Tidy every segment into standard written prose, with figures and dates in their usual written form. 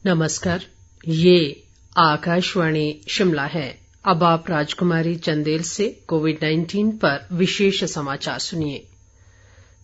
नमस्कार, ये आकाशवाणी शिमला है। अब आप राजकुमारी चंदेल से कोविड-19 पर विशेष समाचार सुनिए।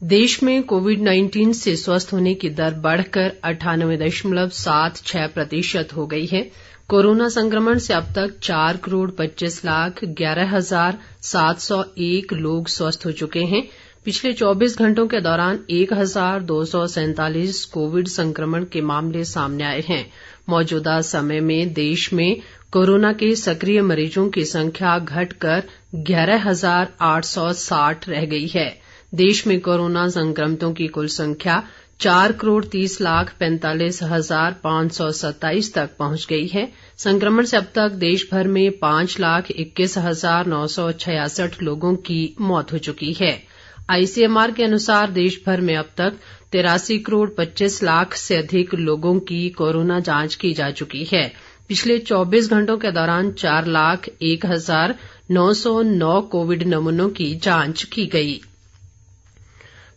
देश में कोविड-19 से स्वस्थ होने की दर बढ़कर 98.76% हो गई है। कोरोना संक्रमण से अब तक 4,25,11,701 लोग स्वस्थ हो चुके हैं। पिछले 24 घंटों के दौरान 1,247 कोविड संक्रमण के मामले सामने आए हैं। मौजूदा समय में देश में कोरोना के सक्रिय मरीजों की संख्या घटकर 11,860 रह गई है। देश में कोरोना संक्रमितों की कुल संख्या 4,30,45,527 तक पहुंच गई है। संक्रमण से अब तक देश भर में 5,21,966 लोगों की मौत हो चुकी है। आईसीएमआर के अनुसार देश भर में अब तक 83,25,00,000 से अधिक लोगों की कोरोना जांच की जा चुकी है। पिछले 24 घंटों के दौरान 4,01,909 कोविड नमूनों की जांच की गई।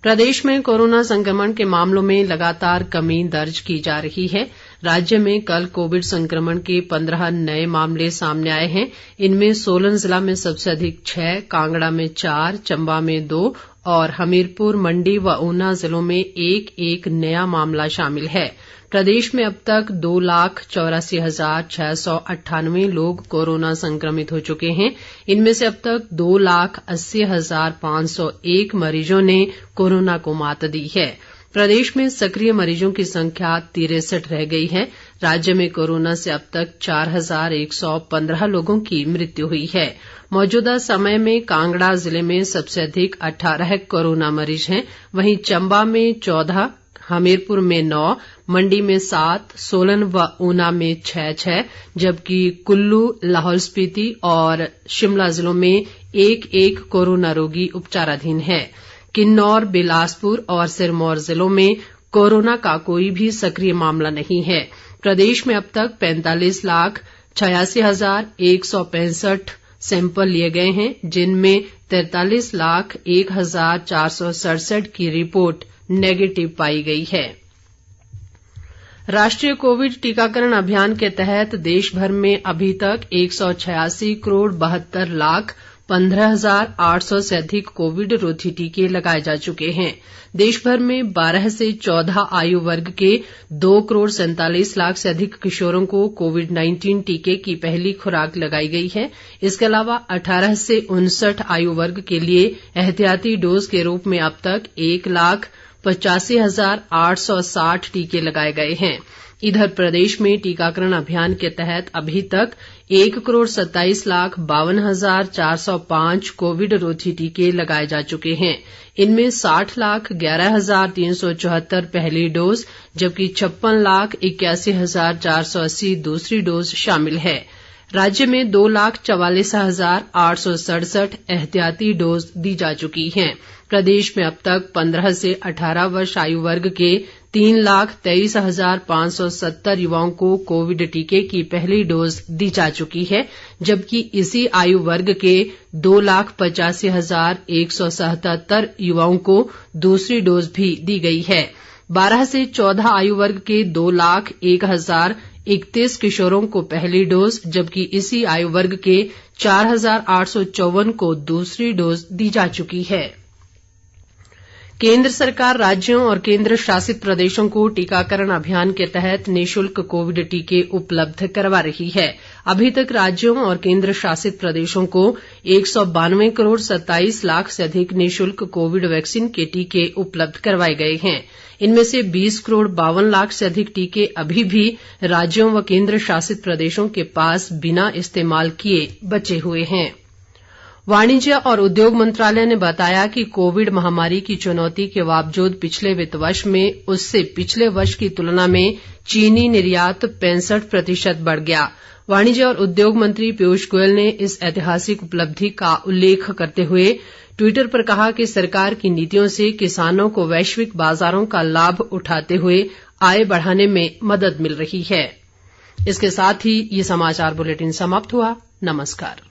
प्रदेश में कोरोना संक्रमण के मामलों में लगातार कमी दर्ज की जा रही है। राज्य में कल कोविड संक्रमण के 15 नए मामले सामने आए हैं। इनमें सोलन जिला में सबसे अधिक 6, कांगड़ा में 4, चंबा में 2 और हमीरपुर, मंडी व ऊना जिलों में एक नया मामला शामिल है। प्रदेश में अब तक 2,84,698 लोग कोरोना संक्रमित हो चुके हैं। इनमें से अब तक 2,80,501 मरीजों ने कोरोना को मात दी है। प्रदेश में सक्रिय मरीजों की संख्या 63 रह गई है। राज्य में कोरोना से अब तक 4,115 लोगों की मृत्यु हुई है। मौजूदा समय में कांगड़ा जिले में सबसे अधिक 18 कोरोना मरीज हैं। वहीं चंबा में 14, हमीरपुर में 9, मंडी में 7, सोलन व ऊना में 6, जबकि कुल्लू, लाहौल स्पीति और शिमला जिलों में एक कोरोना रोगी उपचाराधीन है। किन्नौर, बिलासपुर और सिरमौर जिलों में कोरोना का कोई भी सक्रिय मामला नहीं है। प्रदेश में अब तक 45,86,165 सैंपल लिए गए हैं, जिनमें 43,01,467 की रिपोर्ट नेगेटिव पाई गई है। राष्ट्रीय कोविड टीकाकरण अभियान के तहत देश भर में अभी तक 186,72,15,800 से अधिक कोविड रोधी टीके लगाए जा चुके हैं। देश भर में 12 से 14 आयु वर्ग के 2,47,00,000 से अधिक किशोरों को कोविड-19 टीके की पहली खुराक लगाई गई है। इसके अलावा 18 से 59 आयु वर्ग के लिए एहतियाती डोज के रूप में अब तक 1,85,860 टीके लगाए गए हैं। इधर प्रदेश में टीकाकरण अभियान के तहत अभी तक 1,27,52,405 कोविड रोधी टीके लगाए जा चुके हैं। इनमें 60,11,374 पहली डोज जबकि 56,81,480 दूसरी डोज शामिल है। राज्य में 2,44,867 एहतियाती डोज दी जा चुकी हैं। प्रदेश में अब तक 15 से 18 वर्ष आयु वर्ग के 3,23,570 युवाओं को कोविड टीके की पहली डोज दी जा चुकी है, जबकि इसी आयु वर्ग के 2,85,177 युवाओं को दूसरी डोज भी दी गई है। 12 से 14 आयु वर्ग के 2,01,031 किशोरों को पहली डोज जबकि इसी आयु वर्ग के 4,854 को दूसरी डोज दी जा चुकी है। केंद्र सरकार राज्यों और केंद्र शासित प्रदेशों को टीकाकरण अभियान के तहत निःशुल्क कोविड टीके उपलब्ध करवा रही है। अभी तक राज्यों और केंद्र शासित प्रदेशों को 192,27,00,000 से अधिक निःशुल्क कोविड वैक्सीन के टीके उपलब्ध करवाए गए हैं। इनमें से 20,52,00,000 से अधिक टीके अभी भी राज्यों व केंद्र शासित प्रदेशों के पास बिना इस्तेमाल किए बचे हुए हैं। वाणिज्य और उद्योग मंत्रालय ने बताया कि कोविड महामारी की चुनौती के बावजूद पिछले वित्त वर्ष में उससे पिछले वर्ष की तुलना में चीनी निर्यात 65% बढ़ गया। वाणिज्य और उद्योग मंत्री पीयूष गोयल ने इस ऐतिहासिक उपलब्धि का उल्लेख करते हुए ट्विटर पर कहा कि सरकार की नीतियों से किसानों को वैश्विक बाजारों का लाभ उठाते हुए आय बढ़ाने में मदद मिल रही है। इसके साथ ही ये समाचार बुलेटिन समाप्त हुआ। नमस्कार।